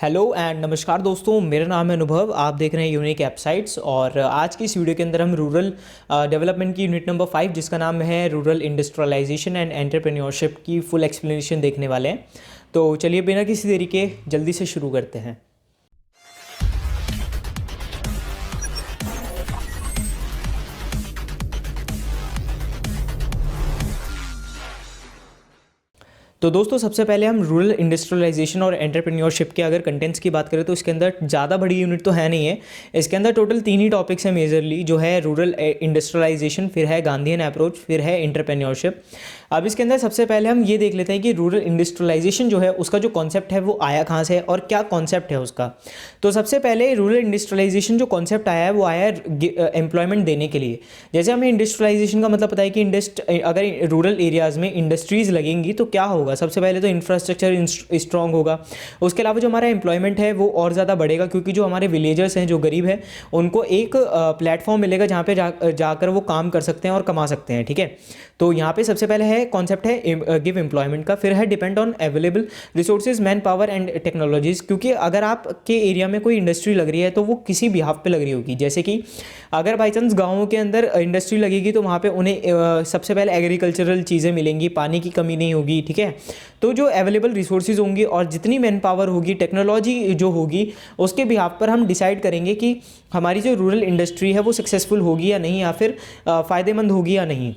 Hello and नमस्कार दोस्तों, मेरा नाम है अनुभव। आप देख रहे हैं यूनिक एपसाइट्स और आज की इस वीडियो के अंदर हम रूरल डेवलपमेंट की यूनिट नंबर 5 जिसका नाम है रूरल इंडस्ट्रियलाइजेशन एंड एंटरप्रेन्योरशिप की फुल एक्सप्लेनेशन देखने वाले हैं। तो चलिए बिना किसी देरी के जल्दी से शुरू करते हैं। तो दोस्तों सबसे पहले हम रूरल इंडस्ट्रियलाइजेशन और एंटरप्रेन्योरशिप के अगर कंटेंट्स की बात करें तो इसके अंदर ज़्यादा बड़ी यूनिट तो है नहीं है। इसके अंदर टोटल 3 ही टॉपिक्स हैं मेजरली, जो है रूरल इंडस्ट्रियलाइजेशन, फिर है गांधीयन अप्रोच, फिर है एंटरप्रेन्योरशिप। अब इसके अंदर सबसे पहले हम ये देख लेते हैं कि रूरल इंडस्ट्रियलाइजेशन जो है उसका जो कॉन्सेप्ट है वो आया कहाँ से है और क्या कॉन्सेप्ट है उसका। तो सबसे पहले रूरल इंडस्ट्रियलाइजेशन जो कॉन्सेप्ट आया है वो आया है एम्प्लॉयमेंट देने के लिए। जैसे हमें इंडस्ट्रियलाइजेशन का मतलब पता है कि अगर रूरल एरियाज़ में इंडस्ट्रीज़ लगेंगी तो क्या होगा। सबसे पहले तो इंफ्रास्ट्रक्चर स्ट्रांग होगा, उसके अलावा जो हमारा एम्प्लॉयमेंट है वो और ज़्यादा बढ़ेगा, क्योंकि जो हमारे विलेजर्स हैं, जो गरीब हैं, उनको एक प्लेटफॉर्म मिलेगा जहाँ पे जाकर वो काम कर सकते हैं और कमा सकते हैं। ठीक है, तो यहाँ पे सबसे पहले है कॉन्सेप्ट है गिव एम्प्लॉयमेंट का, फिर है depend on available resources, man power and technologies. क्योंकि अगर आपके एरिया में कोई इंडस्ट्री लग रही है तो वो किसी बिहाफ पे लग रही होगी। जैसे कि अगर बाई चांस गाँवों के अंदर इंडस्ट्री लगेगी तो वहाँ पे उन्हें सबसे पहले एग्रीकल्चरल चीज़ें मिलेंगी, पानी की कमी नहीं होगी। ठीक है, तो जो अवेलेबल रिसोर्सेज होंगी और जितनी मैन पावर होगी, टेक्नोलॉजी जो होगी, उसके बिहाफ पर हम डिसाइड करेंगे कि हमारी जो रूरल इंडस्ट्री है वो सक्सेसफुल होगी या नहीं, या फिर फ़ायदेमंद होगी या नहीं।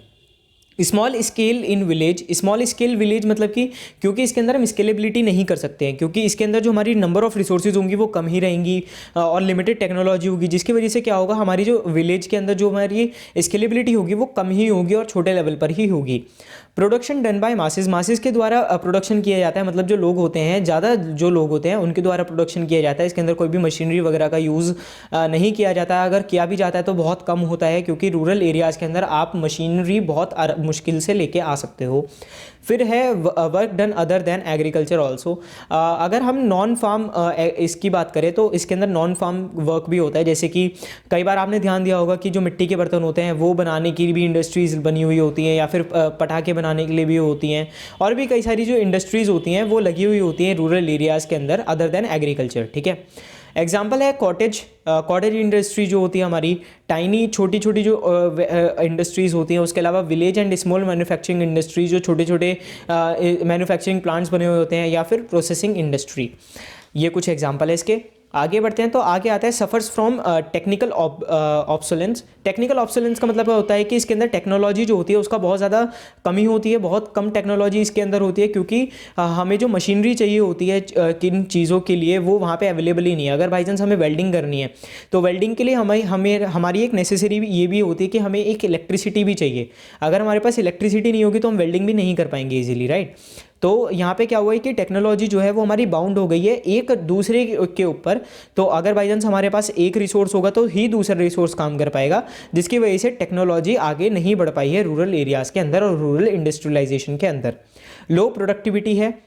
Small scale in village, small scale village मतलब कि क्योंकि इसके अंदर हम स्केलेबिलिटी नहीं कर सकते हैं, क्योंकि इसके अंदर जो हमारी नंबर ऑफ रिसोर्सेज होंगी वो कम ही रहेंगी और लिमिटेड टेक्नोलॉजी होगी, जिसकी वजह से क्या होगा, हमारी जो विलेज के अंदर जो हमारी स्केलेबिलिटी होगी वो कम ही होगी और छोटे लेवल पर ही होगी। Production done by masses, masses के द्वारा प्रोडक्शन किया जाता है, मतलब जो लोग होते हैं, ज़्यादा जो लोग होते हैं उनके द्वारा प्रोडक्शन किया जाता है। इसके अंदर कोई भी मशीनरी वगैरह का यूज़ नहीं किया जाता है, अगर किया भी जाता है तो बहुत कम होता है, क्योंकि रूरल एरियाज़ के अंदर आप मशीनरी बहुत मुश्किल से लेके आ सकते हो। फिर है work done other than agriculture also. अगर हम नॉन फार्म इसकी बात करें तो इसके अंदर नॉन फार्म वर्क भी होता है। जैसे कि कई बार आपने ध्यान दिया होगा कि जो मिट्टी के बर्तन होते हैं वो बनाने की भी इंडस्ट्रीज़ बनी हुई होती हैं, या फिर पटाखे बनाने के लिए भी होती हैं, और भी कई सारी जो इंडस्ट्रीज़ होती हैं वो लगी हुई होती हैं रूरल एरियाज़ के अंदर अदर देन एग्रीकल्चर। ठीक है, एग्जाम्पल है कॉटेज इंडस्ट्री जो होती है हमारी, टाइनी छोटी छोटी जो इंडस्ट्रीज़ होती हैं। उसके अलावा village and small manufacturing industry, जो छोटे छोटे मैन्युफैक्चरिंग प्लांट्स बने हुए होते हैं, या फिर प्रोसेसिंग इंडस्ट्री। ये कुछ एग्जाम्पल है इसके। आगे बढ़ते हैं तो आगे आता है suffers from technical obsolescence. Technical obsolescence का मतलब होता है कि इसके अंदर टेक्नोलॉजी जो होती है उसका बहुत ज़्यादा कमी होती है, बहुत कम टेक्नोलॉजी इसके अंदर होती है, क्योंकि हमें जो मशीनरी चाहिए होती है किन चीज़ों के लिए वो वहाँ पे अवेलेबल ही नहीं है। अगर बाई चांस हमें वेल्डिंग करनी है तो वेल्डिंग के लिए हमारी एक नेसेसरी ये भी होती है कि हमें एक इलेक्ट्रिसिटी भी चाहिए। अगर हमारे पास इलेक्ट्रिसिटी नहीं होगी तो हम वेल्डिंग भी नहीं कर पाएंगे ईजिली, राइट। तो यहाँ पे क्या हुआ है कि टेक्नोलॉजी जो है वो हमारी बाउंड हो गई है एक दूसरे के ऊपर। तो अगर बाई चांस हमारे पास एक रिसोर्स होगा तो ही दूसरा रिसोर्स काम कर पाएगा, जिसकी वजह से टेक्नोलॉजी आगे नहीं बढ़ पाई है रूरल एरियाज़ के अंदर और रूरल इंडस्ट्रियलाइजेशन के अंदर। लो प्रोडक्टिविटी है,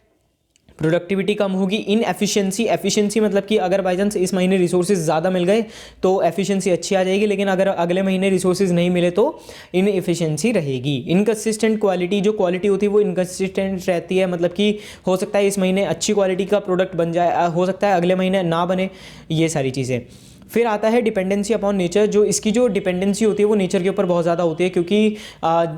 प्रोडक्टिविटी कम होगी। इन एफिशिएंसी मतलब कि अगर बाई चांस इस महीने रिसोर्सेज ज़्यादा मिल गए तो एफिशिएंसी अच्छी आ जाएगी, लेकिन अगर अगले महीने रिसोर्सेज नहीं मिले तो इन एफिशिएंसी रहेगी। इनकंसिस्टेंट क्वालिटी, जो क्वालिटी होती है वो इनकंसिस्टेंट रहती है, मतलब कि हो सकता है इस महीने अच्छी क्वालिटी का प्रोडक्ट बन जाए, हो सकता है अगले महीने ना बने, ये सारी चीज़ें। फिर आता है डिपेंडेंसी अपॉन नेचर। जो इसकी जो डिपेंडेंसी होती है वो नेचर के ऊपर बहुत ज़्यादा होती है, क्योंकि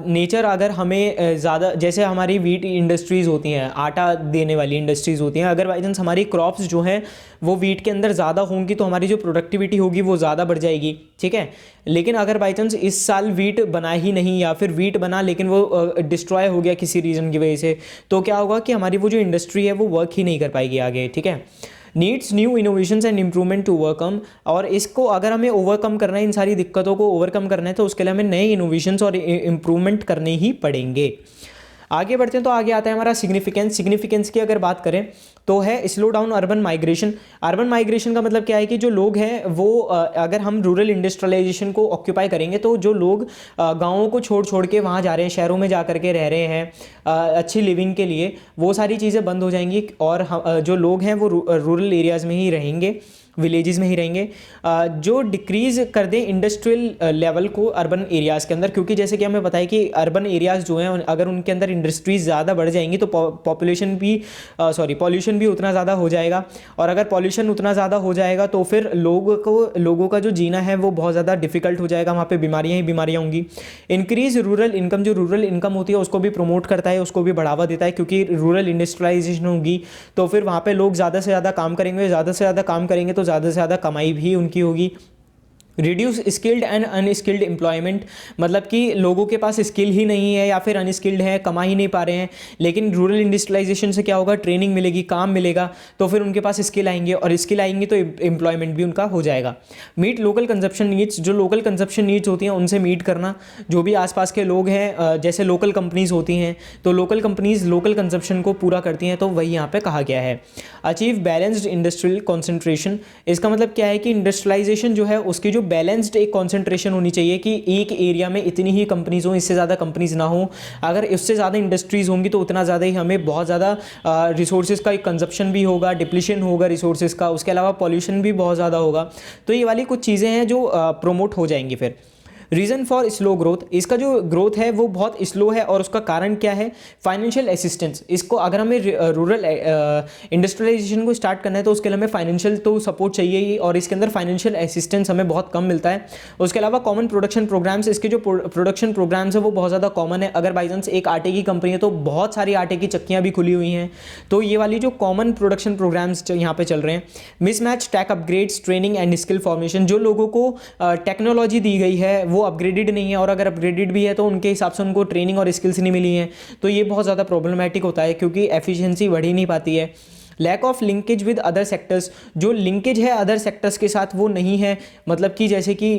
नेचर अगर हमें ज़्यादा, जैसे हमारी वीट इंडस्ट्रीज़ होती हैं, आटा देने वाली इंडस्ट्रीज़ होती हैं, अगर बाई चांस हमारी क्रॉप्स जो हैं वो वीट के अंदर ज़्यादा होंगी तो हमारी जो प्रोडक्टिविटी होगी वो ज़्यादा बढ़ जाएगी। ठीक है, लेकिन अगर बाई चांस इस साल वीट बना ही नहीं, या फिर वीट बना लेकिन वो डिस्ट्रॉय हो गया किसी रीज़न की वजह से, तो क्या होगा कि हमारी वो जो इंडस्ट्री है वो वर्क ही नहीं कर पाएगी आगे। ठीक है, needs new innovations and improvement to overcome. और इसको अगर हमें ओवरकम करना है, इन सारी दिक्कतों को ओवरकम करना है, तो उसके लिए हमें नए इनोवेशंस और इम्प्रूवमेंट करने ही पड़ेंगे। आगे बढ़ते हैं तो आगे आता है हमारा सिग्निफिकेंस की अगर बात करें तो है slow down urban migration. Urban migration का मतलब क्या है कि जो लोग हैं वो अगर हम रूरल इंडस्ट्रियलाइजेशन को ऑक्यूपाई करेंगे तो जो लोग गाँवों को छोड़ के वहाँ जा रहे हैं, शहरों में जा करके रह रहे हैं अच्छी लिविंग के लिए, वो सारी चीज़ें बंद हो जाएंगी और जो लोग हैं वो रूरल एरियाज़ में ही रहेंगे, विलेजेस में ही रहेंगे। जो डिक्रीज़ कर दें इंडस्ट्रियल लेवल को अर्बन एरियाज़ के अंदर, क्योंकि जैसे कि हमें पता है कि अर्बन एरियाज़ जो हैं अगर उनके अंदर इंडस्ट्रीज़ ज़्यादा बढ़ जाएंगी तो पॉल्यूशन पॉल्यूशन भी उतना ज़्यादा हो जाएगा, और अगर पॉल्यूशन उतना ज़्यादा हो जाएगा तो फिर लोगों का जो जीना है वो बहुत ज़्यादा डिफिकल्ट हो जाएगा, वहाँ पे बीमारियाँ ही बीमारियाँ होंगी। इंक्रीज रूरल इनकम, जो रूरल इनकम होती है उसको भी प्रमोट करता है, उसको भी बढ़ावा देता है, क्योंकि रूरल इंडस्ट्रियलाइजेशन होगी तो फिर वहाँ पे लोग ज़्यादा से ज़्यादा काम करेंगे, ज़्यादा से ज़्यादा काम करेंगे तो ज़्यादा से ज़्यादा कमाई भी उनकी होगी। Reduce skilled and unskilled employment, मतलब कि लोगों के पास स्किल ही नहीं है या फिर अनस्किल्ड है, कमा ही नहीं पा रहे हैं, लेकिन रूरल इंडस्ट्रियलाइजेशन से क्या होगा, ट्रेनिंग मिलेगी, काम मिलेगा, तो फिर उनके पास स्किल आएंगे, और स्किल आएंगे तो एम्प्लॉयमेंट भी उनका हो जाएगा। मीट लोकल कंजप्शन नीड्स, जो लोकल कंजप्शन नीड्स होती हैं उनसे मीट करना, जो भी आसपास के लोग हैं, जैसे लोकल कंपनीज होती हैं तो लोकल कंपनीज लोकल कंजप्शन को पूरा करती हैं, तो वही यहाँ पे कहा गया है। अचीव बैलेंस्ड इंडस्ट्रियल कॉन्सेंट्रेशन, इसका मतलब क्या है कि इंडस्ट्रियलाइजेशन जो है उसकी जो बैलेंस्ड एक कॉन्सेंट्रेशन होनी चाहिए कि एक एरिया में इतनी ही कंपनीज हो, इससे ज़्यादा कंपनीज ना हो। अगर इससे ज़्यादा इंडस्ट्रीज़ होंगी तो उतना ज़्यादा ही हमें बहुत ज़्यादा रिसोर्सेज का एक कंजप्शन भी होगा, डिप्लीशन होगा रिसोर्सेज का, उसके अलावा पॉल्यूशन भी बहुत ज़्यादा होगा। तो ये वाली कुछ चीज़ें हैं जो प्रोमोट हो जाएंगी। फिर रीज़न फॉर स्लो ग्रोथ, इसका जो ग्रोथ है वो बहुत स्लो है, और उसका कारण क्या है, फाइनेंशियल असिस्टेंस। इसको अगर हमें रूरल इंडस्ट्रियलाइजेशन को स्टार्ट करना है तो उसके लिए हमें फाइनेंशियल तो सपोर्ट चाहिए ही, और इसके अंदर फाइनेंशियल असिस्टेंस हमें बहुत कम मिलता है। उसके अलावा कॉमन प्रोडक्शन प्रोग्राम्स, इसके जो प्रोडक्शन प्रोग्राम्स है वो बहुत ज़्यादा कॉमन है। अगर बाई चांस एक आटे की कंपनी है तो बहुत सारी आटे की चक्कियाँ भी खुली हुई हैं, तो ये वाली जो कॉमन प्रोडक्शन प्रोग्राम्स यहाँ पे चल रहे हैं। Mismatch tech upgrades, training and skill formation, जो लोगों को टेक्नोलॉजी दी गई है वो अपग्रेडेड नहीं है, और अगर अपग्रेडेड भी है तो उनके हिसाब से उनको ट्रेनिंग और स्किल्स नहीं मिली हैं, तो ये बहुत ज़्यादा प्रॉब्लमेटिक होता है क्योंकि एफिशिएंसी बढ़ ही नहीं पाती है। Lack of linkage with other sectors, जो लिंकेज है अदर सेक्टर्स के साथ वो नहीं है, मतलब कि जैसे कि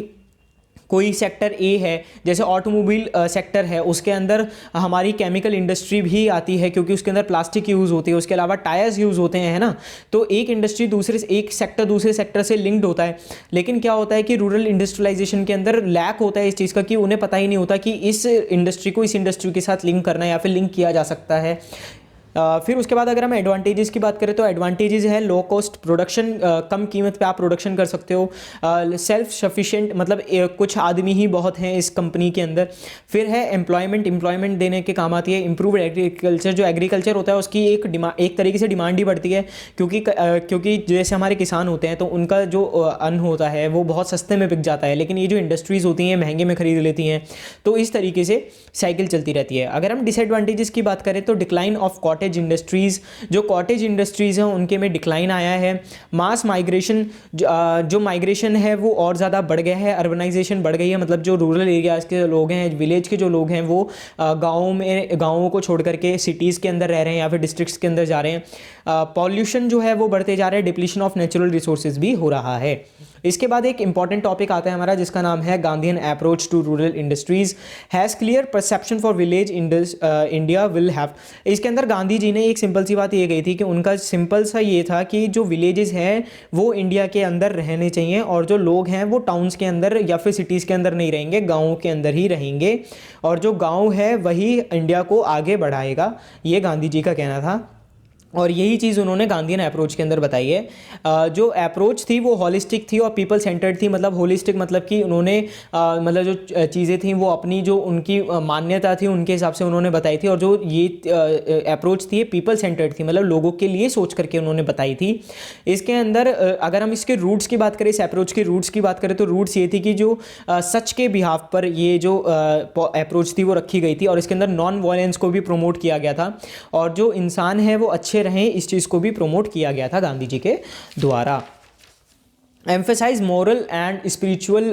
कोई सेक्टर ए है, जैसे ऑटोमोबाइल सेक्टर है, उसके अंदर हमारी केमिकल इंडस्ट्री भी आती है क्योंकि उसके अंदर प्लास्टिक यूज़ होती है, उसके अलावा टायर्स यूज़ होते हैं, है ना। तो एक इंडस्ट्री एक सेक्टर दूसरे सेक्टर से लिंक्ड होता है, लेकिन क्या होता है कि रूरल इंडस्ट्रियलाइजेशन के अंदर लैक होता है इस चीज़ का, कि उन्हें पता ही नहीं होता कि इस इंडस्ट्री को इस इंडस्ट्री के साथ लिंक करना है या फिर लिंक किया जा सकता है। फिर उसके बाद अगर हम एडवांटेजेस की बात करें तो एडवांटेजेस है लो कॉस्ट प्रोडक्शन, कम कीमत पे आप प्रोडक्शन कर सकते हो। सेल्फ सफिशिएंट, मतलब कुछ आदमी ही बहुत हैं इस कंपनी के अंदर। फिर है एम्प्लॉयमेंट देने के काम आती है। इम्प्रूव्ड एग्रीकल्चर, जो एग्रीकल्चर होता है उसकी एक तरीके से डिमांड ही बढ़ती है, क्योंकि जैसे हमारे किसान होते हैं तो उनका जो अन्न होता है वो बहुत सस्ते में बिक जाता है, लेकिन ये जो इंडस्ट्रीज़ होती हैं महंगे में खरीद लेती हैं, तो इस तरीके से साइकिल चलती रहती है। अगर हम डिसएडवांटेजेस की बात करें तो डिक्लाइन ऑफ कॉटेज इंडस्ट्रीज़, जो कॉटेज इंडस्ट्रीज़ हैं उनके में डिक्लाइन आया है। मास माइग्रेशन, जो माइग्रेशन है वो और ज़्यादा बढ़ गया है, अर्बनाइजेशन बढ़ गई है, मतलब जो रूरल एरियाज़ के लोग हैं, विलेज के जो लोग हैं वो गाँवों को छोड़ करके सिटीज़ के अंदर रह रहे हैं या फिर डिस्ट्रिक्ट्स के अंदर जा रहे हैं। पॉल्यूशन जो है वो बढ़ते जा रहे हैं, डिप्लीशन ऑफ नेचुरल रिसोर्सेज भी हो रहा है। इसके बाद एक इंपॉर्टेंट टॉपिक आता है हमारा जिसका नाम है Gandhian approach to rural industries has clear perception for village India will have. इसके अंदर गांधी जी ने एक सिंपल सी बात ये कही थी कि उनका सिंपल सा ये था कि जो विलेजेस हैं वो इंडिया के अंदर रहने चाहिए, और जो लोग हैं वो टाउन्स के अंदर या फिर सिटीज़ के अंदर नहीं रहेंगे, गाँवों के अंदर ही रहेंगे, और जो गाँव है वही इंडिया को आगे बढ़ाएगा, ये गांधी जी का कहना था। और यही चीज़ उन्होंने गांधीयन अप्रोच के अंदर बताई है। जो अप्रोच थी वो हॉलिस्टिक थी और पीपल सेंटर्ड थी। मतलब होलिस्टिक मतलब कि उन्होंने मतलब जो चीज़ें थी वो अपनी जो उनकी मान्यता थी उनके हिसाब से उन्होंने बताई थी, और जो ये अप्रोच थी पीपल सेंटर्ड थी, मतलब लोगों के लिए सोच करके उन्होंने बताई थी। इसके अंदर अगर हम इसके रूट्स की बात करें, इस अप्रोच के रूट्स की बात करें तो रूट्स ये थी कि जो सच के बिहाफ पर ये जो अप्रोच थी वो रखी गई थी, और इसके अंदर नॉन वायलेंस को भी प्रमोट किया गया था, और जो इंसान है वो अच्छे रहें इस चीज़ को भी प्रमोट किया गया था गांधी जी के द्वारा। Emphasize moral and spiritual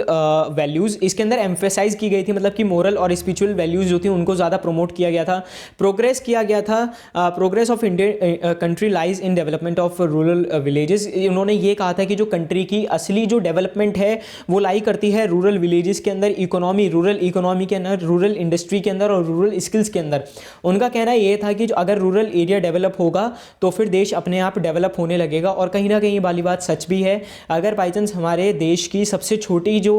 values, इसके अंदर एम्फेसाइज की गई थी, मतलब कि मोरल और स्पिरिचुअल वैल्यूज़ जो थी उनको ज़्यादा प्रमोट किया गया था। प्रोग्रेस किया गया था, progress of India country lies in development of rural villages. उन्होंने ये कहा था कि जो कंट्री की असली जो डेवलपमेंट है वो लाई करती है रूरल विलेजेस के अंदर, इकोनॉमी, रूरल इकोनॉमी के अंदर, रूरल इंडस्ट्री के अंदर और रूरल स्किल्स के अंदर। उनका कहना ये था कि जो अगर रूरल एरिया डेवलप होगा तो फिर देश अपने आप डेवलप होने लगेगा, और कहीं ना कहीं वाली बात सच भी है। अगर बाई चांस हमारे देश की सबसे छोटी जो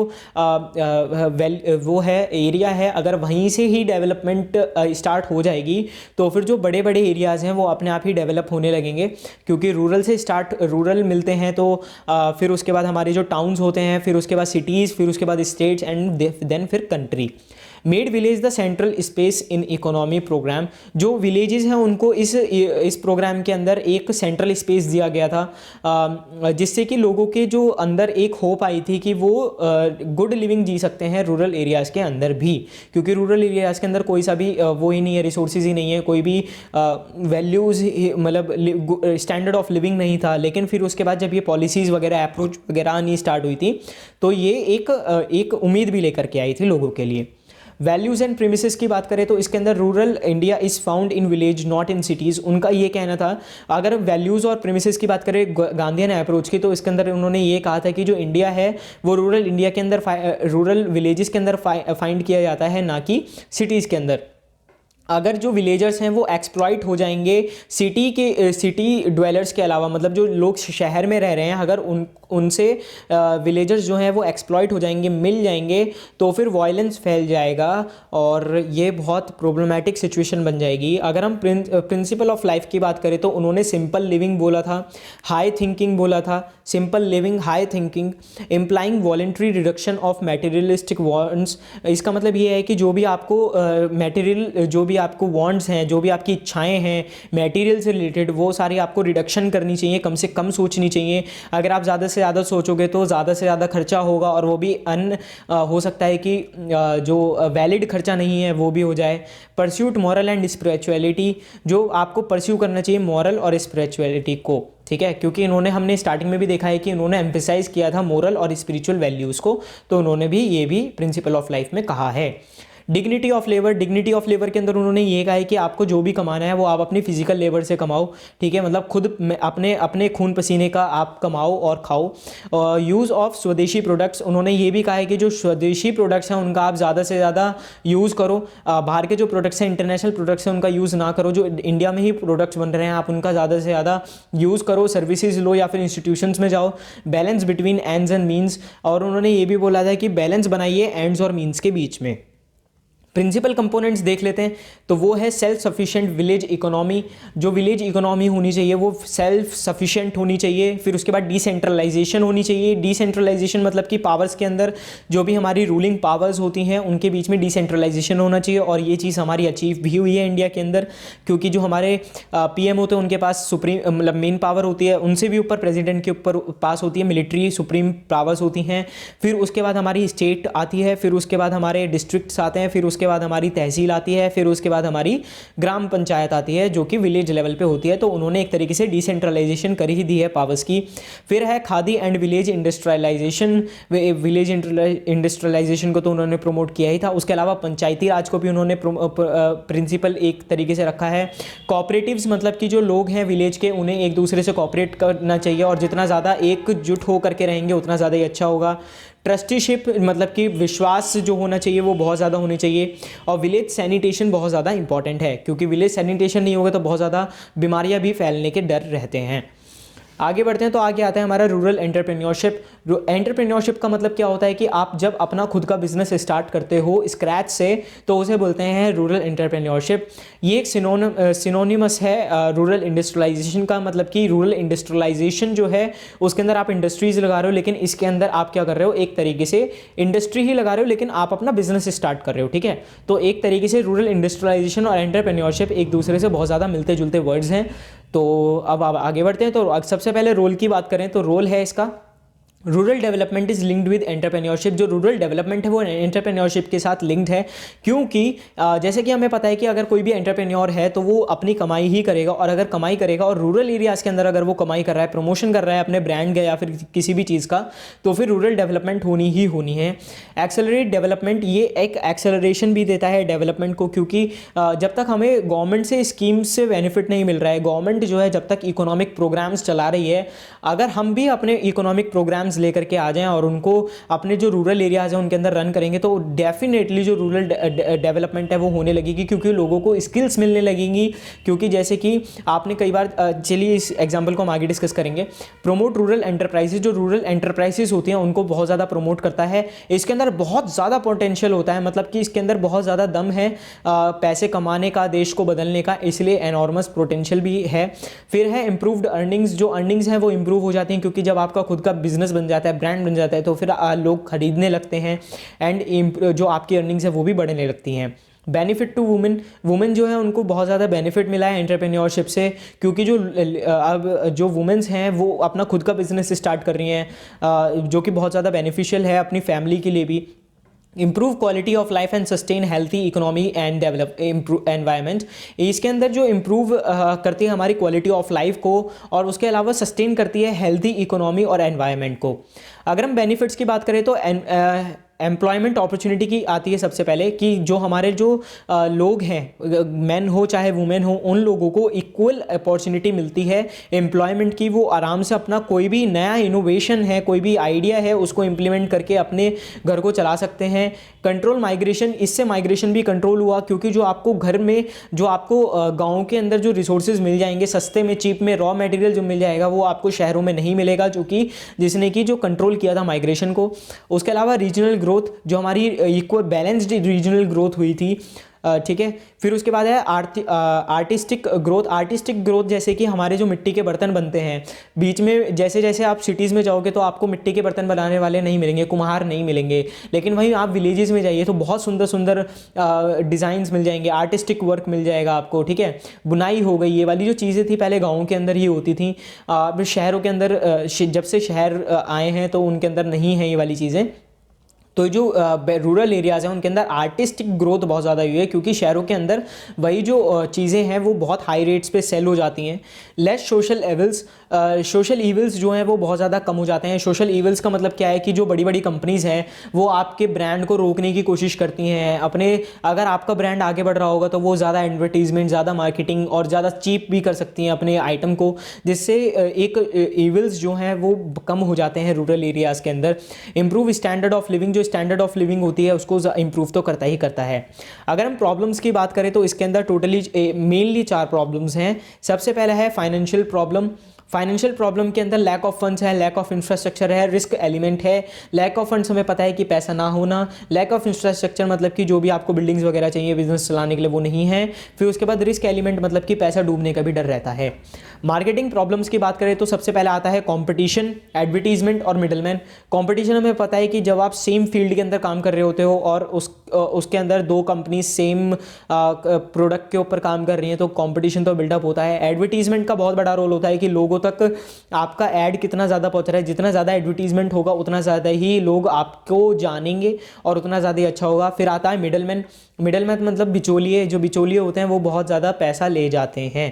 वो है एरिया है, अगर वहीं से ही डेवलपमेंट स्टार्ट हो जाएगी तो फिर जो बड़े बड़े एरियाज़ हैं वो अपने आप ही डेवलप होने लगेंगे, क्योंकि रूरल मिलते हैं तो फिर उसके बाद हमारे जो टाउन्स होते हैं, फिर उसके बाद सिटीज़, फिर उसके बाद स्टेट्स एंड देन फिर country. Made village the central space in economy program. जो विलेजेस हैं उनको इस प्रोग्राम के अंदर एक सेंट्रल स्पेस दिया गया था, जिससे कि लोगों के जो अंदर एक होप आई थी कि वो गुड लिविंग जी सकते हैं रूरल एरियाज़ के अंदर भी, क्योंकि रूरल एरियाज़ के अंदर कोई सा भी वो ही नहीं है, रिसोर्सेज ही नहीं है, कोई भी वैल्यूज़ मतलब स्टैंडर्ड ऑफ लिविंग नहीं था। लेकिन फिर उसके बाद जब ये पॉलिसीज़ वगैरह अप्रोच वगैरह आनी स्टार्ट हुई थी तो ये एक उम्मीद भी लेकर के आई थी लोगों के लिए। वैल्यूज़ एंड प्रीमिसेस की बात करें तो इसके अंदर rural India is found in village not in cities, उनका ये कहना था। अगर वैल्यूज़ और प्रीमिसेस की बात करें गांधीयन अप्रोच की, तो इसके अंदर उन्होंने ये कहा था कि जो इंडिया है वो रूरल इंडिया के अंदर रूरल विलेजेस के अंदर फाइंड किया जाता है, ना कि सिटीज़ के अंदर। अगर जो विलेजर्स हैं वो एक्सप्लॉइट हो जाएंगे सिटी ड्वेलर्स के अलावा, मतलब जो लोग शहर में रह रहे हैं, अगर उनसे विलेजर्स जो हैं वो एक्सप्लॉइट हो जाएंगे, मिल जाएंगे, तो फिर वायलेंस फैल जाएगा और ये बहुत प्रॉब्लमेटिक सिचुएशन बन जाएगी। अगर हम प्रिंसिपल ऑफ लाइफ की बात करें तो उन्होंने सिंपल लिविंग बोला था, हाई थिंकिंग बोला था, simple living high thinking implying voluntary reduction of materialistic wants. इसका मतलब ये है कि जो भी आपको मटेरियल, जो भी आपको वांट्स हैं, जो भी आपकी इच्छाएं हैं मटेरियल से रिलेटेड, वो सारी आपको रिडक्शन करनी चाहिए, कम से कम सोचनी चाहिए। अगर आप ज़्यादा से ज़्यादा सोचोगे तो ज़्यादा से ज़्यादा खर्चा होगा, और वो भी हो सकता है कि जो वैलिड खर्चा नहीं है वो भी हो जाए। परस्यूट मॉरल एंड स्पिरिचुअलिटी, जो आपको परस्यू करना चाहिए मॉरल और स्पिरिचुअलिटी को, ठीक है, क्योंकि हमने स्टार्टिंग में भी देखा है कि उन्होंने एम्फेसाइज किया था मोरल और स्पिरिचुअल वैल्यूज़ को, तो उन्होंने भी ये भी प्रिंसिपल ऑफ लाइफ में कहा है। Dignity of labour, dignity of labour के अंदर उन्होंने ये कहा है कि आपको जो भी कमाना है वो आप अपनी फिजिकल लेबर से कमाओ, ठीक है, मतलब खुद अपने खून पसीने का आप कमाओ और खाओ। यूज़ ऑफ स्वदेशी प्रोडक्ट्स, उन्होंने ये भी कहा है कि जो स्वदेशी प्रोडक्ट्स हैं उनका आप ज़्यादा से ज़्यादा यूज़ करो। बाहर के जो प्रोडक्ट्स हैं, इंटरनेशनल प्रोडक्ट्स हैं, उनका यूज़ ना करो। जो इंडिया में ही प्रोडक्ट्स बन रहे हैं आप उनका ज़्यादा से ज़्यादा यूज़ करो, सर्विसेज लो या फिर इंस्टीट्यूशंस में जाओ। Balance between ends and means, और उन्होंने ये भी बोला था कि बैलेंस बनाइए एंड्स और मीन्स के बीच में। प्रिंसिपल कंपोनेंट्स देख लेते हैं, तो वो है सेल्फ सफिशिएंट विलेज इकोनॉमी। जो विलेज इकोनॉमी होनी चाहिए वो सेल्फ सफिशिएंट होनी चाहिए। फिर उसके बाद डिसेंट्रलाइजेशन होनी चाहिए। डिसेंट्रलाइजेशन मतलब कि पावर्स के अंदर जो भी हमारी रूलिंग पावर्स होती हैं उनके बीच में डिसेंट्रलाइजेशन होना चाहिए, और ये चीज़ हमारी अचीव भी हुई है इंडिया के अंदर, क्योंकि जो हमारे पीएम होते हैं उनके पास सुप्रीम मतलब मेन पावर होती है, उनसे भी ऊपर प्रेसिडेंट के ऊपर पास होती है मिलिट्री सुप्रीम पावर्स होती हैं। फिर उसके बाद हमारी स्टेट आती है, फिर उसके बाद हमारे डिस्ट्रिक्ट्स आते हैं, फिर उसके बाद हमारी तहसील आती है, फिर उसके बाद हमारी ग्राम पंचायत आती है जो कि विलेज लेवल पे होती है। तो उन्होंने एक तरीके से डिसेंट्रलाइजेशन कर ही दी है पावर्स की। फिर है khadi and village industrialization. Village industrialization को तो उन्होंने प्रमोट किया ही था। उसके अलावा पंचायती राज को भी उन्होंने प्रिंसिपल एक तरीके से रखा है। कोऑपरेटिव्स मतलब कि जो लोग हैं विलेज के उन्हें एक दूसरे से कोऑपरेट करना चाहिए, और जितना ज़्यादा एकजुट होकर के रहेंगे उतना ज़्यादा ही अच्छा होगा। ट्रस्टीशिप मतलब कि विश्वास जो होना चाहिए वो बहुत ज़्यादा होनी चाहिए। और विलेज सैनिटेशन बहुत ज़्यादा इंपॉर्टेंट है, क्योंकि विलेज सैनिटेशन नहीं होगा तो बहुत ज़्यादा बीमारियां भी फैलने के डर रहते हैं। आगे बढ़ते हैं तो आगे आता है हमारा रूरल एंटरप्रेन्योरशिप। एंटरप्रेन्योरशिप का मतलब क्या होता है कि आप जब अपना खुद का बिजनेस स्टार्ट करते हो स्क्रैच से, तो उसे बोलते हैं रूरल एंटरप्रेन्योरशिप। ये एक सिनोनिमस है रूरल इंडस्ट्रियलाइजेशन का। मतलब कि रूरल इंडस्ट्रियलाइजेशन जो है उसके अंदर आप इंडस्ट्रीज लगा रहे हो, लेकिन इसके अंदर आप क्या कर रहे हो, एक तरीके से इंडस्ट्री ही लगा रहे हो लेकिन आप अपना बिजनेस स्टार्ट कर रहे हो, ठीक है। तो एक तरीके से रूरल इंडस्ट्रियलाइजेशन और एंटरप्रेन्योरशिप एक दूसरे से बहुत ज़्यादा मिलते जुलते वर्ड्स हैं। तो अब आगे बढ़ते हैं। तो सबसे पहले रोल की बात करें तो रोल है इसका, rural development is linked with entrepreneurship. जो रूरल डेवलपमेंट है वो एंटरप्रेन्योरशिप के साथ लिंक्ड है, क्योंकि जैसे कि हमें पता है कि अगर कोई भी एंटरप्रेन्योर है तो वो अपनी कमाई ही करेगा, और अगर कमाई करेगा और रूरल एरियाज़ के अंदर अगर वो कमाई कर रहा है, प्रमोशन कर रहा है अपने ब्रांड का या फिर किसी भी चीज़ का, तो फिर रूरल डेवलपमेंट होनी ही होनी है। एक्सेलरेट डेवलपमेंट, ये एक एक्सेलरेशन भी देता है डेवलपमेंट को, क्योंकि जब तक हमें गवर्नमेंट से स्कीम्स से बेनिफिट नहीं मिल रहा है, गवर्नमेंट जो है जब तक इकोनॉमिक प्रोग्राम्स चला रही है, अगर हम भी अपने इकोनॉमिक प्रोग्राम्स लेकर के आ जाएं और उनको अपने जो रूरल एरियाज हैं उनके अंदर रन करेंगे, तो डेफिनेटली जो रूरल डेवलपमेंट है वो होने लगेगी, क्योंकि लोगों को स्किल्स मिलने लगेंगी। क्योंकि जैसे कि आपने कई बार, चलिए इस एग्जांपल को हम आगे डिस्कस करेंगे। प्रमोट रूरल एंटरप्राइजेज, जो रूरल एंटरप्राइजेज होती हैं उनको बहुत ज़्यादा प्रमोट करता है। इसके अंदर बहुत ज़्यादा पोटेंशियल होता है, मतलब कि इसके अंदर बहुत ज़्यादा दम है पैसे कमाने का, देश को बदलने का, इसलिए एनॉर्मस पोटेंशियल भी है। फिर है इंप्रूव्ड अर्निंग्स। जो अर्निंग्स हैं वो इंप्रूव हो जाती हैं, क्योंकि जब आपका खुद का बिजनेस बन जाता है, ब्रांड बन जाता है, तो फिर लोग खरीदने लगते हैं एंड जो आपकी अर्निंग्स है वो भी बढ़ने लगती हैं। बेनिफिट टू वुमेन जो है उनको बहुत ज़्यादा बेनिफिट मिला है एंटरप्रेन्योरशिप से, क्योंकि अब जो वुमेन्स हैं वो अपना खुद का बिजनेस स्टार्ट कर रही हैं, जो कि बहुत ज़्यादा बेनिफिशियल है अपनी फैमिली के लिए भी। Improve quality of life and sustain healthy economy and develop environment. इसके अंदर जो इम्प्रूव करती है हमारी क्वालिटी ऑफ लाइफ को, और उसके अलावा सस्टेन करती है हेल्थी इकोनॉमी और एनवायरनमेंट को। अगर हम बेनिफिट्स की बात करें तो एम्प्लॉयमेंट अपॉर्चुनिटी की आती है सबसे पहले, कि जो हमारे जो लोग हैं, मैन हो चाहे वुमेन हो, उन लोगों को इक्वल अपॉर्चुनिटी मिलती है एम्प्लॉयमेंट की। वो आराम से अपना कोई भी नया इनोवेशन है, कोई भी आइडिया है, उसको इम्प्लीमेंट करके अपने घर को चला सकते हैं। कंट्रोल माइग्रेशन, इससे माइग्रेशन भी कंट्रोल हुआ, क्योंकि जो आपको घर में, जो आपको गाँव के अंदर जो रिसोर्सेज मिल जाएंगे सस्ते में, चीप में, रॉ मटेरियल जो मिल जाएगा वो आपको शहरों में नहीं मिलेगा, जो कि जिसने कि जो कंट्रोल किया था माइग्रेशन को। उसके अलावा रीजनल ग्रोथ, जो हमारी इक्वल बैलेंस्ड रीजनल ग्रोथ हुई थी, ठीक है। फिर उसके बाद है आर्टिस्टिक ग्रोथ, जैसे कि हमारे जो मिट्टी के बर्तन बनते हैं, बीच में जैसे जैसे आप सिटीज़ में जाओगे तो आपको मिट्टी के बर्तन बनाने वाले नहीं मिलेंगे, कुम्हार नहीं मिलेंगे, लेकिन वहीं आप विलेजेस में जाइए तो बहुत सुंदर सुंदर डिज़ाइंस मिल जाएंगे, आर्टिस्टिक वर्क मिल जाएगा आपको, ठीक है। बुनाई हो गई, ये वाली जो चीज़ें थी पहले गाँव के अंदर ही होती थी, शहरों के अंदर जब से शहर आए हैं तो उनके अंदर नहीं है ये वाली चीज़ें। तो जो रूरल एरियाज़ हैं उनके अंदर आर्टिस्टिक ग्रोथ बहुत ज़्यादा हुई है, क्योंकि शहरों के अंदर वही जो चीज़ें हैं वो बहुत हाई रेट्स पे सेल हो जाती हैं। लेस सोशल ईविल्स जो हैं वो बहुत ज़्यादा कम हो जाते हैं। सोशल ईविल्स का मतलब क्या है कि जो बड़ी बड़ी कंपनीज़ हैं वो आपके ब्रांड को रोकने की कोशिश करती हैं अपने, अगर आपका ब्रांड आगे बढ़ रहा होगा तो वो ज़्यादा एडवर्टीजमेंट, ज़्यादा मार्केटिंग और ज़्यादा चीप भी कर सकती हैं अपने आइटम को, जिससे एक ईविल्स जो हैं वो कम हो जाते हैं रूरल एरियाज़ के अंदर। इम्प्रूव स्टैंडर्ड ऑफ लिविंग, जो स्टैंडर्ड ऑफ लिविंग होती है उसको इंप्रूव तो करता ही करता है। अगर हम प्रॉब्लम्स की बात करें तो इसके अंदर टोटली मेनली 4 प्रॉब्लम्स हैं। सबसे पहला है फाइनेंशियल प्रॉब्लम के अंदर लैक ऑफ फंड्स है, लैक ऑफ इंफ्रास्ट्रक्चर है, रिस्क एलिमेंट है। लैक ऑफ फंड्स हमें पता है कि पैसा ना होना, लैक ऑफ इंफ्रास्ट्रक्चर मतलब कि जो भी आपको बिल्डिंग्स वगैरह चाहिए बिजनेस चलाने के लिए वो नहीं है। फिर उसके बाद रिस्क एलिमेंट मतलब कि पैसा डूबने का भी डर रहता है। मार्केटिंग प्रॉब्लम्स की बात करें तो सबसे पहला आता है कंपटीशन, एडवर्टीजमेंट और मिडलमैन। कंपटीशन हमें पता है कि जब आप सेम फील्ड के अंदर काम कर रहे होते हो और उसके अंदर 2 कंपनी सेम प्रोडक्ट के ऊपर काम कर रही हैं तो कंपटीशन तो बिल्डअप होता है। एडवर्टीजमेंट का बहुत बड़ा रोल होता है कि लोगों तक आपका ऐड कितना ज़्यादा पहुंच रहा है, जितना ज़्यादा एडवर्टीजमेंट होगा उतना ज़्यादा ही लोग आपको जानेंगे और उतना ज़्यादा ही अच्छा होगा। फिर आता है मिडलमैन मतलब बिचौलिए, जो बिचौलिए होते हैं वो बहुत ज़्यादा पैसा ले जाते हैं।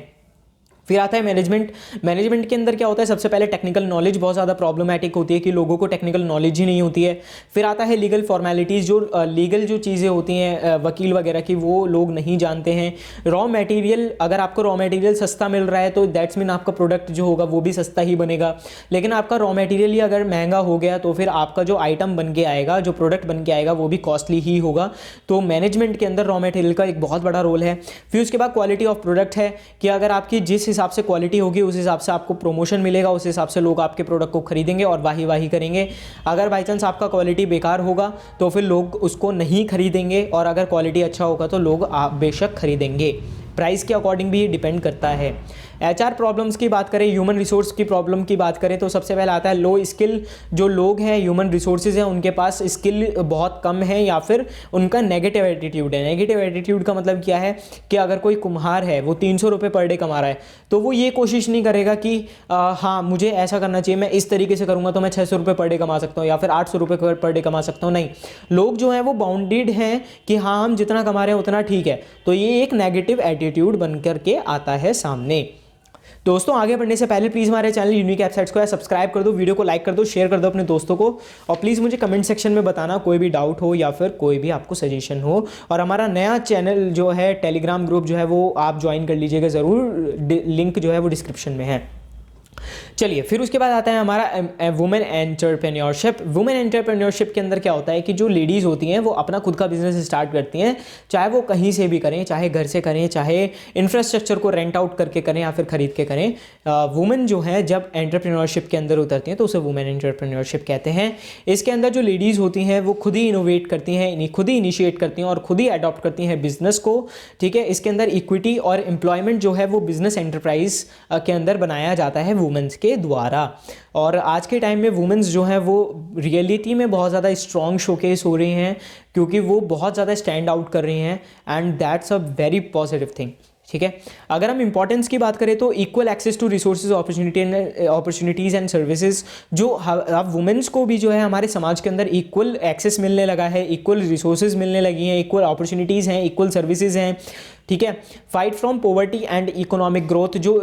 फिर आता है मैनेजमेंट के अंदर क्या होता है, सबसे पहले टेक्निकल नॉलेज बहुत ज़्यादा प्रॉब्लमैटिक होती है कि लोगों को टेक्निकल नॉलेज ही नहीं होती है। फिर आता है लीगल फॉर्मेलिटीज़, जो लीगल जो चीज़ें होती हैं वकील वगैरह की वो लोग नहीं जानते हैं। रॉ मटेरियल, अगर आपको रॉ मटेरियल सस्ता मिल रहा है तो दैट्स मीन आपका प्रोडक्ट जो होगा वो भी सस्ता ही बनेगा, लेकिन आपका रॉ मटेरियल ही अगर महंगा हो गया तो फिर आपका जो आइटम बन के आएगा, जो प्रोडक्ट बन के आएगा वो भी कॉस्टली ही होगा। तो मैनेजमेंट के अंदर रॉ मटेरियल का एक बहुत बड़ा रोल है। फिर उसके बाद क्वालिटी ऑफ प्रोडक्ट है कि अगर आपकी जिस हिसाब से क्वालिटी होगी उस हिसाब से आपको प्रमोशन मिलेगा, उस हिसाब से लोग आपके प्रोडक्ट को खरीदेंगे और वाही करेंगे। अगर बाई चांस आपका क्वालिटी बेकार होगा तो फिर लोग उसको नहीं खरीदेंगे, और अगर क्वालिटी अच्छा होगा तो लोग आप बेशक खरीदेंगे। प्राइस के अकॉर्डिंग भी डिपेंड करता है। HR प्रॉब्लम्स की बात करें, ह्यूमन रिसोर्स की प्रॉब्लम की बात करें तो सबसे पहले आता है लो स्किल। जो लोग हैं, ह्यूमन रिसोर्सेज हैं, उनके पास स्किल बहुत कम है या फिर उनका नेगेटिव एटीट्यूड है। नेगेटिव एटीट्यूड का मतलब क्या है कि अगर कोई कुम्हार है वो 300 रुपये पर डे कमा रहा है तो वो ये कोशिश नहीं करेगा कि हाँ मुझे ऐसा करना चाहिए, मैं इस तरीके से करूँगा तो मैं 600 रुपये पर डे कमा सकता हूँ या फिर 800 रुपये पर डे कमा सकता हूँ। नहीं, लोग जो हैं वो बाउंडेड हैं कि हाँ हम जितना कमा रहे हैं उतना ठीक है, तो ये एक नेगेटिव एटीट्यूड बन करके आता है सामने। दोस्तों आगे बढ़ने से पहले प्लीज़ हमारे चैनल यूनिक एपसाइट्स को सब्सक्राइब कर दो, वीडियो को लाइक कर दो, शेयर कर दो अपने दोस्तों को, और प्लीज़ मुझे कमेंट सेक्शन में बताना कोई भी डाउट हो या फिर कोई भी आपको सजेशन हो। और हमारा नया चैनल जो है टेलीग्राम ग्रुप जो है वो आप ज्वाइन कर लीजिएगा ज़रूर, लिंक जो है वो डिस्क्रिप्शन में है। चलिए फिर उसके बाद आता है हमारा वुमेन एंटरप्रेन्योरशिप। वुमेन एंटरप्रेन्योरशिप के अंदर क्या होता है कि जो लेडीज़ होती हैं वो अपना खुद का बिजनेस स्टार्ट करती हैं, चाहे वो कहीं से भी करें, चाहे घर से करें, चाहे इंफ्रास्ट्रक्चर को रेंट आउट करके करें या फिर ख़रीद के करें। वुमेन जो है जब एंटरप्रेन्योरशिप के अंदर उतरती हैं तो उसे वुमेन एंटरप्रेन्योरशिप कहते हैं। इसके अंदर जो लेडीज़ होती हैं वो खुद ही इनोवेट करती हैं, खुद ही इनिशिएट करती हैं और खुद ही अडॉप्ट करती हैं बिजनेस को, ठीक है। इसके अंदर इक्विटी और एम्प्लॉयमेंट जो है वो बिजनेस एंटरप्राइज के अंदर बनाया जाता है वुमेन वुमेन्स के द्वारा। और आज के टाइम में वुमेन्स जो है वो रियलिटी में बहुत ज़्यादा स्ट्रॉन्ग शोकेस हो रही हैं, क्योंकि वो बहुत ज़्यादा स्टैंड आउट कर रही हैं, and that's a very positive thing. ठीक है, अगर हम इंपॉर्टेंस की बात करें तो equal access to resources, opportunities and services, जो अब वुमेन्स को भी जो है हमारे समाज के अंदर इक्वल एक्सेस मिलने लगा है, इक्वल रिसोर्सेज मिलने लगी हैं, इक्वल अपॉर्चुनिटीज़ हैं, इक्वल सर्विसेज हैं। ठीक है, fight from poverty and economic growth, जो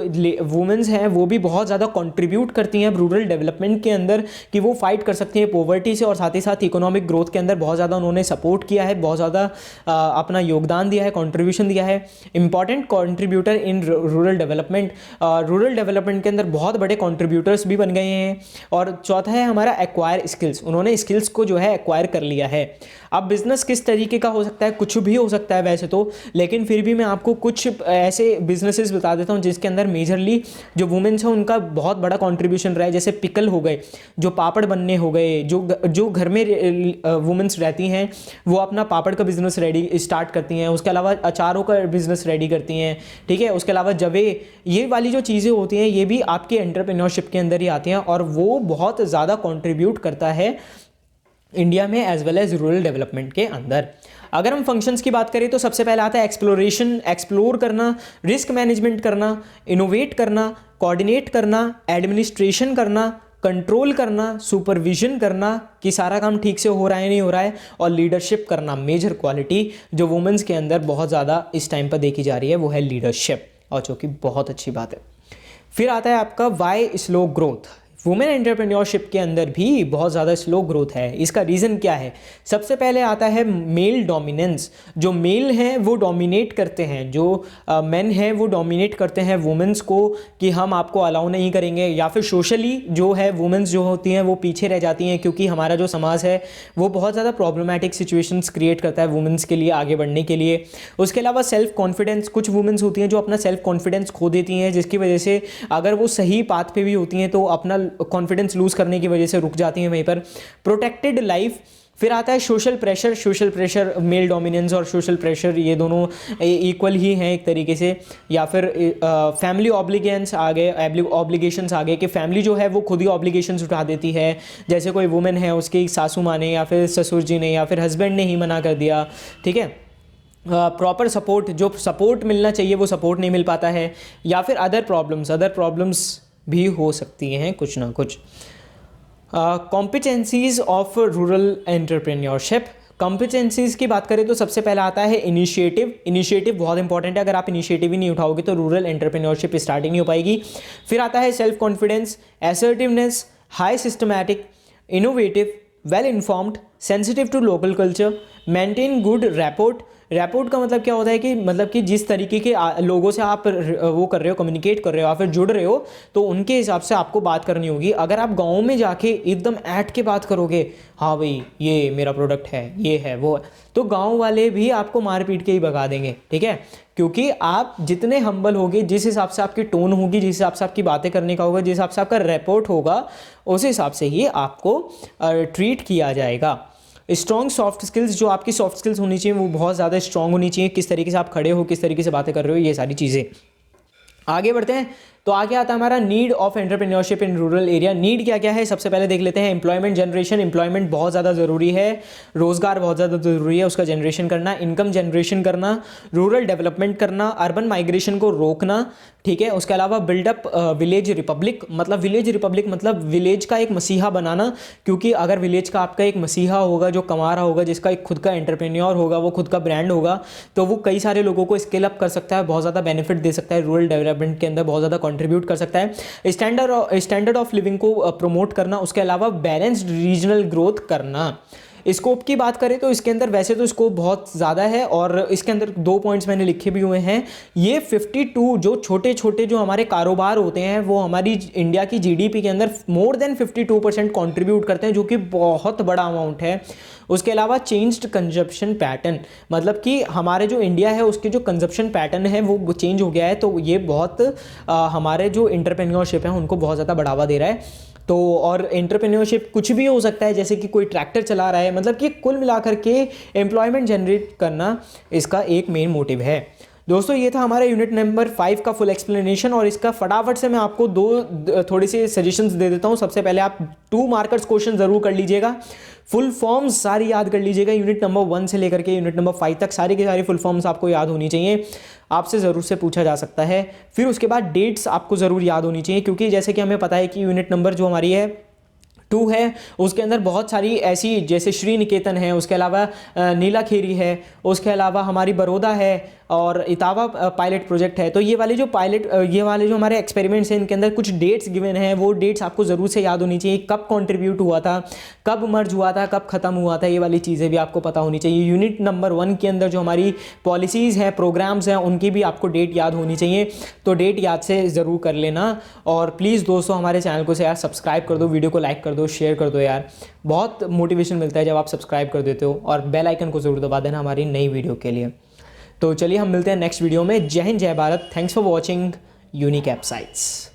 वुमेन्स हैं वो भी बहुत ज़्यादा कंट्रीब्यूट करती हैं रूरल डेवलपमेंट के अंदर, कि वो फाइट कर सकती हैं पॉवर्टी से, और साथ ही साथ इकोनॉमिक ग्रोथ के अंदर बहुत ज़्यादा उन्होंने सपोर्ट किया है, बहुत ज़्यादा अपना योगदान दिया है, कंट्रीब्यूशन दिया है। Important contributor in rural development, rural development के अंदर बहुत बड़े कंट्रीब्यूटर्स भी बन गए हैं। और चौथा है हमारा एक्वायर स्किल्स, उन्होंने स्किल्स को जो है एक्वायर कर लिया है। अब बिजनेस किस तरीके का हो सकता है, कुछ भी हो सकता है वैसे तो, लेकिन फिर भी मैं आपको कुछ ऐसे बिजनेसेस बता देता हूँ जिसके अंदर मेजरली जो वुमेन्स हैं उनका बहुत बड़ा कंट्रीब्यूशन रहा है। जैसे पिकल हो गए, जो पापड़ बनने हो गए, जो घर में वुमेन्स रहती हैं वो अपना पापड़ का बिजनेस स्टार्ट करती हैं, उसके अलावा अचारों का बिजनेस रेडी करती हैं। ठीक है, उसके अलावा जवे, ये वाली जो चीज़ें होती हैं ये भी आपके एंटरप्रेन्योरशिप के अंदर ही आती हैं, और वो बहुत ज़्यादा कंट्रीब्यूट करता है इंडिया में as well as rural development के अंदर। अगर हम फंक्शंस की बात करें तो सबसे पहला आता है एक्सप्लोरेशन, एक्सप्लोर करना, रिस्क मैनेजमेंट करना, इनोवेट करना, कोऑर्डिनेट करना, एडमिनिस्ट्रेशन करना, कंट्रोल करना, सुपरविजन करना कि सारा काम ठीक से हो रहा है नहीं हो रहा है, और लीडरशिप करना। मेजर क्वालिटी जो वुमेन्स के अंदर बहुत ज़्यादा इस टाइम पर देखी जा रही है वो है लीडरशिप, और जो कि बहुत अच्छी बात है। फिर आता है आपका why slow growth. Women entrepreneurship के अंदर भी बहुत ज़्यादा स्लो ग्रोथ है। इसका रीज़न क्या है? सबसे पहले आता है मेल डोमिनेंस। जो मेल हैं वो डोमिनेट करते हैं, जो मेन हैं वो डोमिनेट करते हैं वुमेन्स को कि हम आपको अलाउ नहीं करेंगे, या फिर सोशली जो है वुमेन्स जो होती हैं वो पीछे रह जाती हैं, क्योंकि हमारा जो समाज है वो बहुत ज़्यादा प्रॉब्लमैटिक सिचुएशंस क्रिएट करता है वुमेन्स के लिए आगे बढ़ने के लिए। उसके अलावा सेल्फ कॉन्फिडेंस, कुछ वुमेन्स होती हैं जो अपना सेल्फ कॉन्फिडेंस खो देती हैं, जिसकी वजह से अगर वो सही पाथ पे भी होती हैं तो अपना कॉन्फिडेंस लूज करने की वजह से रुक जाती हैं वहीं पर। Protected life. फिर आता है social pressure. Social pressure, male dominance और सोशल प्रेशर ये दोनों इक्वल ही हैं एक तरीके से। या फिर फैमिली ऑब्लिगेशंस आ गए, ऑब्लिगेशंस आ गए कि फैमिली जो है वो खुद ही ऑब्लिगेशंस उठा देती है। जैसे कोई वुमेन है, उसकी सासू माँ ने या फिर ससुर जी ने या फिर हस्बैंड ने ही मना कर दिया। ठीक है, प्रॉपर सपोर्ट, जो सपोर्ट मिलना चाहिए वो सपोर्ट नहीं मिल पाता है। या फिर अदर प्रॉब्लम्स भी हो सकती हैं कुछ ना कुछ। Competencies of rural entrepreneurship. Competencies की बात करें तो सबसे पहला आता है इनिशिएटिव। इनिशिएटिव बहुत इंपॉर्टेंट है, अगर आप इनिशिएटिव ही नहीं उठाओगे तो रूरल एंटरप्रेन्योरशिप स्टार्ट ही नहीं हो पाएगी। फिर आता है self confidence, assertiveness, high systematic, innovative, well informed, sensitive to local culture, maintain good rapport. Rapport का मतलब क्या होता है कि मतलब कि जिस तरीके के लोगों से आप वो कर रहे हो, कम्युनिकेट कर रहे हो या फिर जुड़ रहे हो, तो उनके हिसाब से आपको बात करनी होगी। अगर आप गाँव में जाके एकदम ऐट के बात करोगे, हाँ भाई ये मेरा प्रोडक्ट है, ये है वो है, तो गाँव वाले भी आपको मार पीट के ही भगा देंगे। ठीक है, क्योंकि आप जितने हम्बल होगे, जिस हिसाब से आपकी टोन होगी, जिस हिसाब से आपकी बातें करने का होगा, जिस हिसाब से आपका रैपोर्ट होगा, उस हिसाब से ही आपको ट्रीट किया जाएगा। स्ट्रॉन्ग सॉफ्ट स्किल्स, जो आपकी सॉफ्ट स्किल्स होनी चाहिए वो बहुत ज़्यादा स्ट्रॉन्ग होनी चाहिए। किस तरीके से आप खड़े हो, किस तरीके से बातें कर रहे हो, ये सारी चीज़ें। आगे बढ़ते हैं तो आगे आता है हमारा need of entrepreneurship in rural area. Need क्या क्या है सबसे पहले देख लेते हैं। एम्प्लॉयमेंट जनरेशन, एम्प्लॉयमेंट बहुत ज़्यादा ज़रूरी है, रोज़गार बहुत ज़्यादा ज़रूरी है, उसका जनरेशन करना, इनकम जनरेशन करना, रूरल डेवलपमेंट करना, अर्बन माइग्रेशन को रोकना। ठीक है, उसके अलावा बिल्डअप विलेज रिपब्लिक, मतलब विलेज रिपब्लिक मतलब विलेज का एक मसीहा बनाना, क्योंकि अगर विलेज का आपका एक मसीहा होगा जो कमा रहा होगा, जिसका एक खुद का एंटरप्रेन्योर होगा, वो खुद का ब्रांड होगा, तो वो कई सारे लोगों को स्केल अप कर सकता है, बहुत ज़्यादा बेनिफिट दे सकता है, रूरल डेवलपमेंट के अंदर बहुत ज़्यादा कंट्रीब्यूट कर सकता है। स्टैंडर्ड ऑफ लिविंग को प्रमोट करना, उसके अलावा बैलेंस्ड रीजनल ग्रोथ करना। स्कोप की बात करें तो इसके अंदर वैसे तो स्कोप बहुत ज़्यादा है, और इसके अंदर 2 पॉइंट्स मैंने लिखे भी हुए हैं। ये 52 जो छोटे छोटे जो हमारे कारोबार होते हैं वो हमारी इंडिया की जीडीपी के अंदर मोर देन 52% कंट्रीब्यूट करते हैं, जो कि बहुत बड़ा अमाउंट है। उसके अलावा चेंज्ड कंजप्शन पैटर्न, मतलब कि हमारे जो इंडिया है उसके जो कंजप्शन पैटर्न है वो चेंज हो गया है, तो ये बहुत हमारे जो एंटरप्रेन्योरशिप है उनको बहुत ज़्यादा बढ़ावा दे रहा है। तो और एंटरप्रेन्योरशिप कुछ भी हो सकता है, जैसे कि कोई ट्रैक्टर चला रहा है, मतलब कि कुल मिलाकर के एम्प्लॉयमेंट जनरेट करना इसका एक मेन मोटिव है। दोस्तों ये था हमारा यूनिट नंबर 5 का फुल एक्सप्लेनेशन, और इसका फटाफट से मैं आपको थोड़ी सी सजेशंस दे देता हूँ। सबसे पहले आप 2 मार्कर्स क्वेश्चन जरूर कर लीजिएगा, फुल फॉर्म्स सारी याद कर लीजिएगा, यूनिट नंबर 1 से लेकर के यूनिट नंबर 5 तक सारी की सारी फुल फॉर्म्स आपको याद होनी चाहिए, आपसे ज़रूर से पूछा जा सकता है। फिर उसके बाद डेट्स आपको ज़रूर याद होनी चाहिए, क्योंकि जैसे कि हमें पता है कि यूनिट नंबर जो हमारी है 2 है, उसके अंदर बहुत सारी ऐसी, जैसे श्री निकेतन है, उसके अलावा नीलाखेरी है, उसके अलावा हमारी बड़ौदा है, और इटावा पायलट प्रोजेक्ट है। तो ये वाले जो हमारे एक्सपेरिमेंट्स हैं, इनके अंदर कुछ डेट्स गिवन हैं, वो डेट्स आपको ज़रूर से याद होनी चाहिए, कब कंट्रीब्यूट हुआ था, कब मर्ज हुआ था, कब ख़त्म हुआ था, ये वाली चीज़ें भी आपको पता होनी चाहिए। यूनिट नंबर 1 के अंदर जो हमारी पॉलिसीज़ हैं, प्रोग्राम्स हैं, उनकी भी आपको डेट याद होनी चाहिए, तो डेट याद से ज़रूर कर लेना। और प्लीज़ दोस्तों हमारे चैनल को से यार सब्सक्राइब कर दो, वीडियो को लाइक कर दो, शेयर कर दो यार, बहुत मोटिवेशन मिलता है जब आप सब्सक्राइब कर देते हो, और बेल आइकन को ज़रूर दबा देना हमारी नई वीडियो के लिए। तो चलिए हम मिलते हैं नेक्स्ट वीडियो में। जय हिंद, जय Bharat, thanks for watching unique app sites.